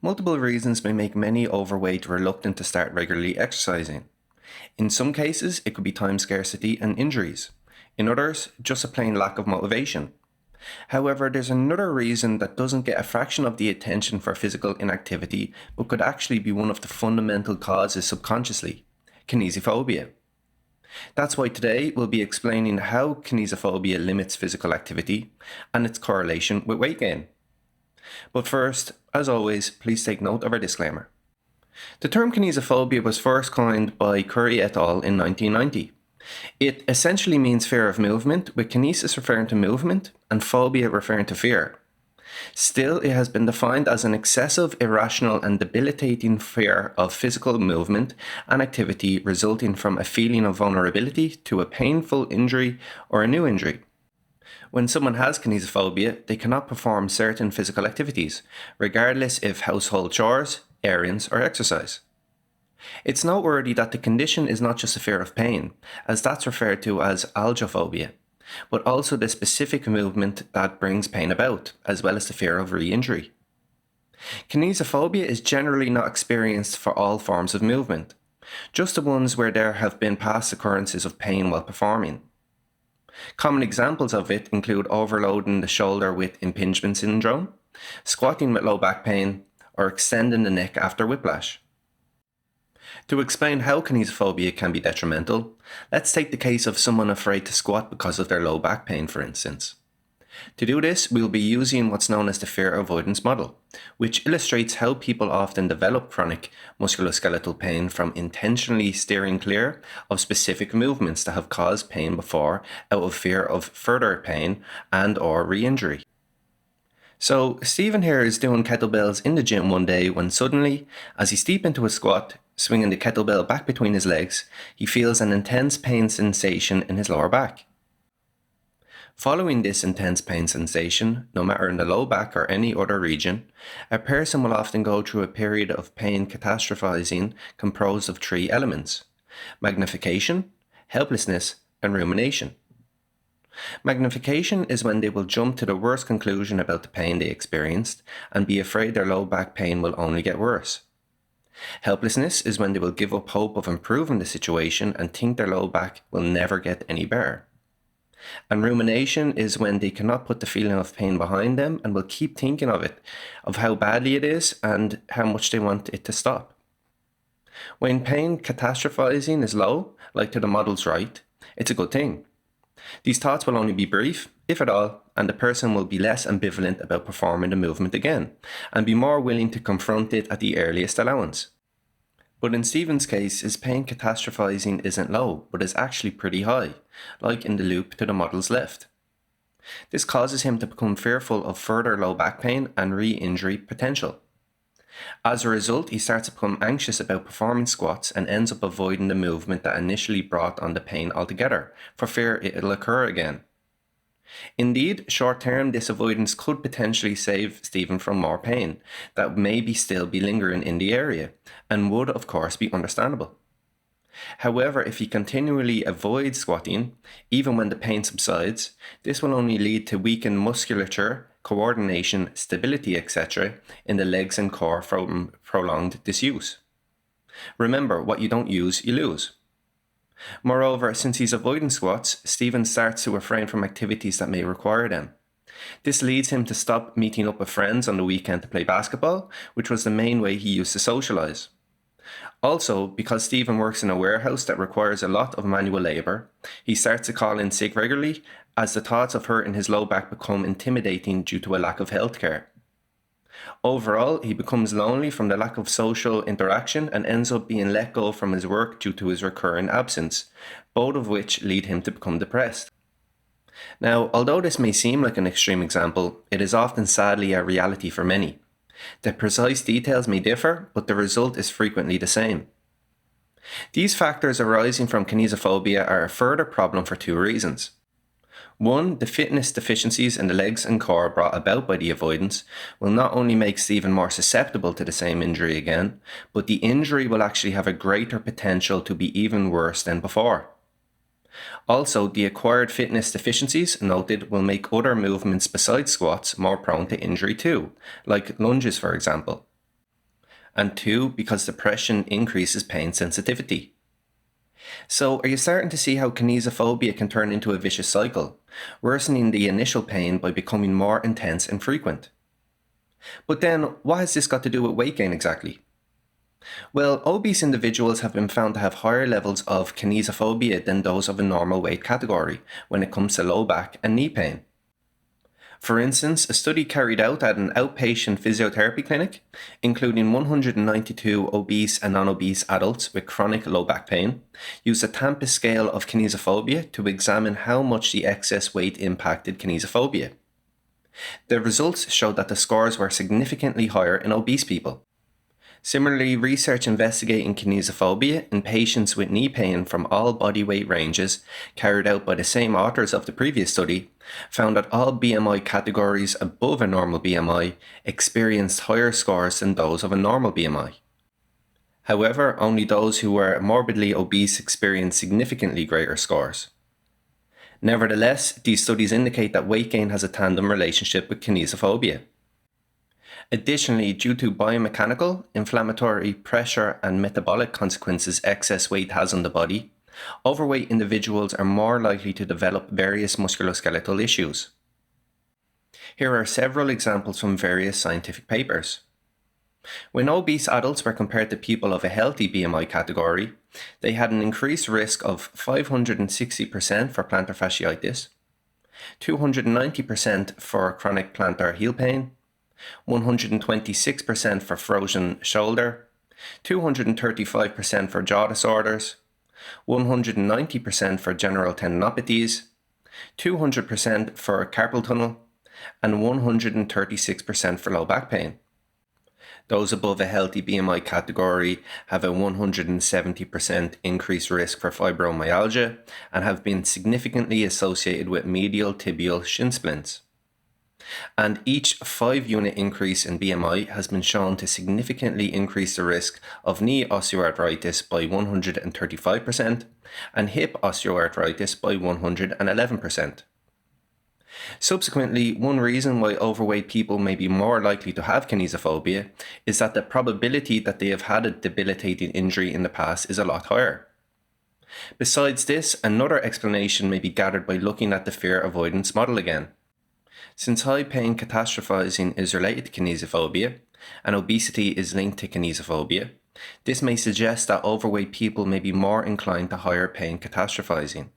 Multiple reasons may make many overweight reluctant to start regularly exercising. In some cases, it could be time scarcity and injuries. In others, just a plain lack of motivation. However, there's another reason that doesn't get a fraction of the attention for physical inactivity, but could actually be one of the fundamental causes subconsciously: kinesiophobia. That's why today we'll be explaining how kinesiophobia limits physical activity and its correlation with weight gain. But first, as always, please take note of our disclaimer. The term kinesiophobia was first coined by Curry et al. In 1990. It essentially means fear of movement, with kinesis referring to movement and phobia referring to fear. Still, it has been defined as an excessive, irrational, and debilitating fear of physical movement and activity resulting from a feeling of vulnerability to a painful injury or a new injury. When someone has kinesiophobia, they cannot perform certain physical activities, regardless if household chores, errands, or exercise. It's noteworthy that the condition is not just a fear of pain, as that's referred to as algophobia, but also the specific movement that brings pain about, as well as the fear of re-injury. Kinesiophobia is generally not experienced for all forms of movement, just the ones where there have been past occurrences of pain while performing. Common examples of it include overloading the shoulder with impingement syndrome, squatting with low back pain, or extending the neck after whiplash. To explain how kinesiophobia can be detrimental, let's take the case of someone afraid to squat because of their low back pain, for instance. To do this, we'll be using what's known as the fear avoidance model, which illustrates how people often develop chronic musculoskeletal pain from intentionally steering clear of specific movements that have caused pain before out of fear of further pain and/or re-injury. So, Stephen here is doing kettlebells in the gym one day when suddenly, as he steps into a squat, swinging the kettlebell back between his legs, he feels an intense pain sensation in his lower back. Following this intense pain sensation, no matter in the low back or any other region, a person will often go through a period of pain catastrophizing composed of three elements: magnification, helplessness, and rumination. Magnification is when they will jump to the worst conclusion about the pain they experienced and be afraid their low back pain will only get worse. Helplessness is when they will give up hope of improving the situation and think their low back will never get any better. And rumination is when they cannot put the feeling of pain behind them and will keep thinking of it, of how badly it is and how much they want it to stop. When pain catastrophizing is low, like to the model's right, it's a good thing. These thoughts will only be brief, if at all, and the person will be less ambivalent about performing the movement again, and be more willing to confront it at the earliest allowance. But in Stephen's case, his pain catastrophizing isn't low, but is actually pretty high, like in the loop to the model's left. This causes him to become fearful of further low back pain and re-injury potential. As a result, he starts to become anxious about performing squats and ends up avoiding the movement that initially brought on the pain altogether, for fear it'll occur again. Indeed, short-term, this avoidance could potentially save Stephen from more pain that maybe still be lingering in the area, and would of course be understandable. However, if he continually avoids squatting, even when the pain subsides, this will only lead to weakened musculature, coordination, stability, etc. in the legs and core from prolonged disuse. Remember, what you don't use, you lose. Moreover, since he's avoiding squats, Stephen starts to refrain from activities that may require them. This leads him to stop meeting up with friends on the weekend to play basketball, which was the main way he used to socialise. Also, because Stephen works in a warehouse that requires a lot of manual labour, he starts to call in sick regularly, as the thoughts of hurting his low back become intimidating due to a lack of healthcare. Overall, he becomes lonely from the lack of social interaction and ends up being let go from his work due to his recurring absence, both of which lead him to become depressed. Now, although this may seem like an extreme example, it is often sadly a reality for many. The precise details may differ, but the result is frequently the same. These factors arising from kinesiophobia are a further problem for two reasons. One, the fitness deficiencies in the legs and core brought about by the avoidance will not only make Stephen more susceptible to the same injury again, but the injury will actually have a greater potential to be even worse than before. Also, the acquired fitness deficiencies noted will make other movements besides squats more prone to injury too, like lunges for example. and 2, because depression increases pain sensitivity. So, are you starting to see how kinesiophobia can turn into a vicious cycle, worsening the initial pain by becoming more intense and frequent? But then, what has this got to do with weight gain exactly? Well, obese individuals have been found to have higher levels of kinesiophobia than those of a normal weight category when it comes to low back and knee pain. For instance, a study carried out at an outpatient physiotherapy clinic, including 192 obese and non-obese adults with chronic low back pain, used a Tempest scale of kinesiophobia to examine how much the excess weight impacted kinesiophobia. The results showed that the scores were significantly higher in obese people. Similarly, research investigating kinesiophobia in patients with knee pain from all body weight ranges, carried out by the same authors of the previous study, found that all BMI categories above a normal BMI experienced higher scores than those of a normal BMI. However, only those who were morbidly obese experienced significantly greater scores. Nevertheless, these studies indicate that weight gain has a tandem relationship with kinesiophobia. Additionally, due to biomechanical, inflammatory, pressure, and metabolic consequences excess weight has on the body, overweight individuals are more likely to develop various musculoskeletal issues. Here are several examples from various scientific papers. When obese adults were compared to people of a healthy BMI category, they had an increased risk of 560% for plantar fasciitis, 290% for chronic plantar heel pain, 126% for frozen shoulder, 235% for jaw disorders, 190% for general tendinopathies, 200% for carpal tunnel, and 136% for low back pain. Those above a healthy BMI category have a 170% increased risk for fibromyalgia and have been significantly associated with medial tibial shin splints. And each 5-unit increase in BMI has been shown to significantly increase the risk of knee osteoarthritis by 135% and hip osteoarthritis by 111%. Subsequently, one reason why overweight people may be more likely to have kinesiophobia is that the probability that they have had a debilitating injury in the past is a lot higher. Besides this, another explanation may be gathered by looking at the fear avoidance model again. Since high pain catastrophizing is related to kinesiophobia, and obesity is linked to kinesiophobia, this may suggest that overweight people may be more inclined to higher pain catastrophizing.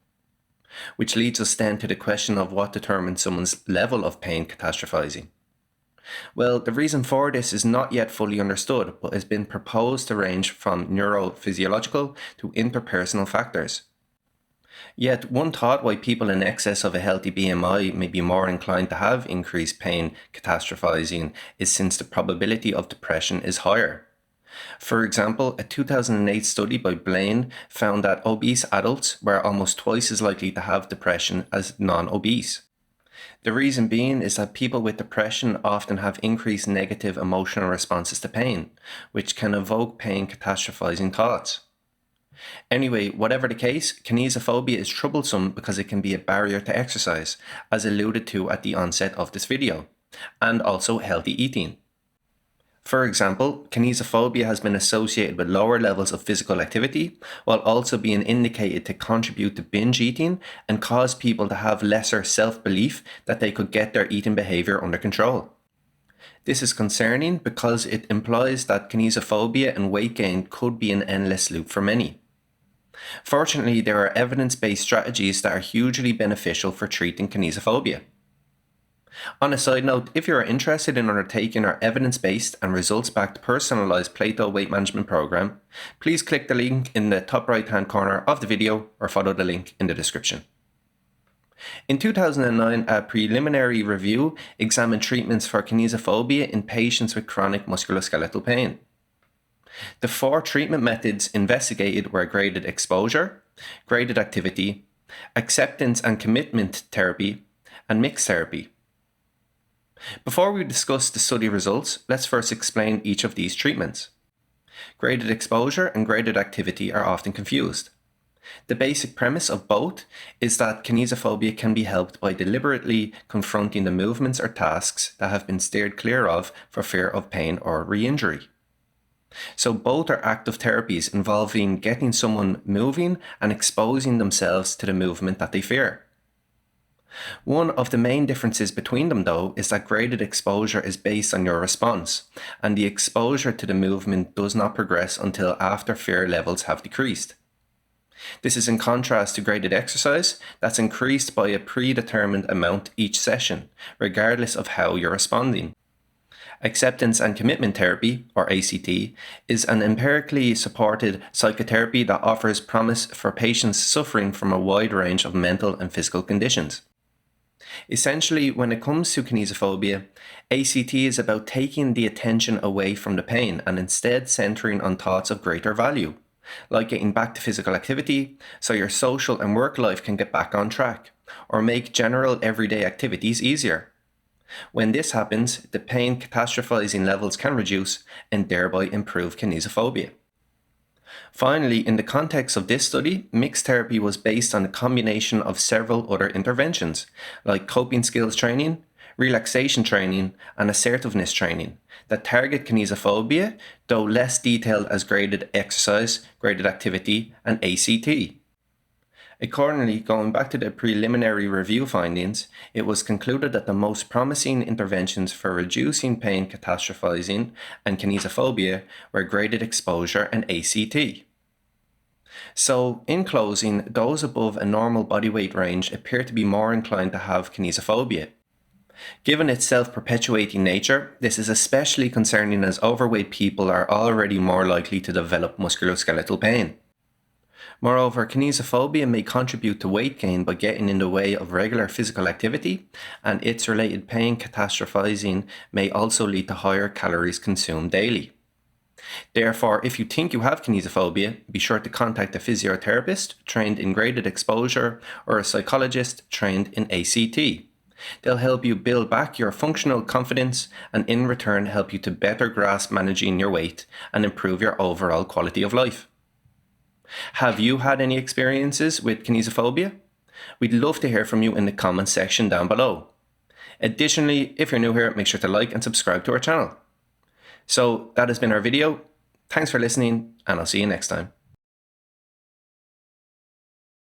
Which leads us then to the question of what determines someone's level of pain catastrophizing. Well, the reason for this is not yet fully understood, but has been proposed to range from neurophysiological to interpersonal factors. Yet, one thought why people in excess of a healthy BMI may be more inclined to have increased pain catastrophizing is since the probability of depression is higher. For example, a 2008 study by Blaine found that obese adults were almost twice as likely to have depression as non-obese. The reason being is that people with depression often have increased negative emotional responses to pain, which can evoke pain catastrophizing thoughts. Anyway, whatever the case, kinesiophobia is troublesome because it can be a barrier to exercise, as alluded to at the onset of this video, and also healthy eating. For example, kinesiophobia has been associated with lower levels of physical activity, while also being indicated to contribute to binge eating and cause people to have lesser self-belief that they could get their eating behavior under control. This is concerning because it implies that kinesiophobia and weight gain could be an endless loop for many. Fortunately, there are evidence-based strategies that are hugely beneficial for treating kinesiophobia. On a side note, if you are interested in undertaking our evidence-based and results-backed personalized Plato weight management program, please click the link in the top right-hand corner of the video or follow the link in the description. In 2009, a preliminary review examined treatments for kinesiophobia in patients with chronic musculoskeletal pain. The 4 treatment methods investigated were graded exposure, graded activity, acceptance and commitment therapy, and mixed therapy. Before we discuss the study results, let's first explain each of these treatments. Graded exposure and graded activity are often confused. The basic premise of both is that kinesiophobia can be helped by deliberately confronting the movements or tasks that have been steered clear of for fear of pain or re-injury. So both are active therapies involving getting someone moving and exposing themselves to the movement that they fear. One of the main differences between them, though, is that graded exposure is based on your response, and the exposure to the movement does not progress until after fear levels have decreased. This is in contrast to graded exercise that's increased by a predetermined amount each session, regardless of how you're responding. Acceptance and commitment therapy, or ACT, is an empirically supported psychotherapy that offers promise for patients suffering from a wide range of mental and physical conditions. Essentially, when it comes to kinesiophobia, ACT is about taking the attention away from the pain and instead centering on thoughts of greater value, like getting back to physical activity so your social and work life can get back on track, or make general everyday activities easier. When this happens, the pain catastrophizing levels can reduce and thereby improve kinesiophobia. Finally, in the context of this study, mixed therapy was based on a combination of several other interventions, like coping skills training, relaxation training, and assertiveness training, that target kinesiophobia, though less detailed as graded exercise, graded activity, and ACT. Accordingly, going back to the preliminary review findings, it was concluded that the most promising interventions for reducing pain catastrophizing and kinesiophobia were graded exposure and ACT. So, in closing, those above a normal body weight range appear to be more inclined to have kinesiophobia. Given its self-perpetuating nature, this is especially concerning as overweight people are already more likely to develop musculoskeletal pain. Moreover, kinesiophobia may contribute to weight gain by getting in the way of regular physical activity, and its related pain catastrophizing may also lead to higher calories consumed daily. Therefore, if you think you have kinesiophobia, be sure to contact a physiotherapist trained in graded exposure or a psychologist trained in ACT. They'll help you build back your functional confidence and in return help you to better grasp managing your weight and improve your overall quality of life. Have you had any experiences with kinesiophobia? We'd love to hear from you in the comments section down below. Additionally, if you're new here, make sure to like and subscribe to our channel. So that has been our video. Thanks for listening, and I'll see you next time.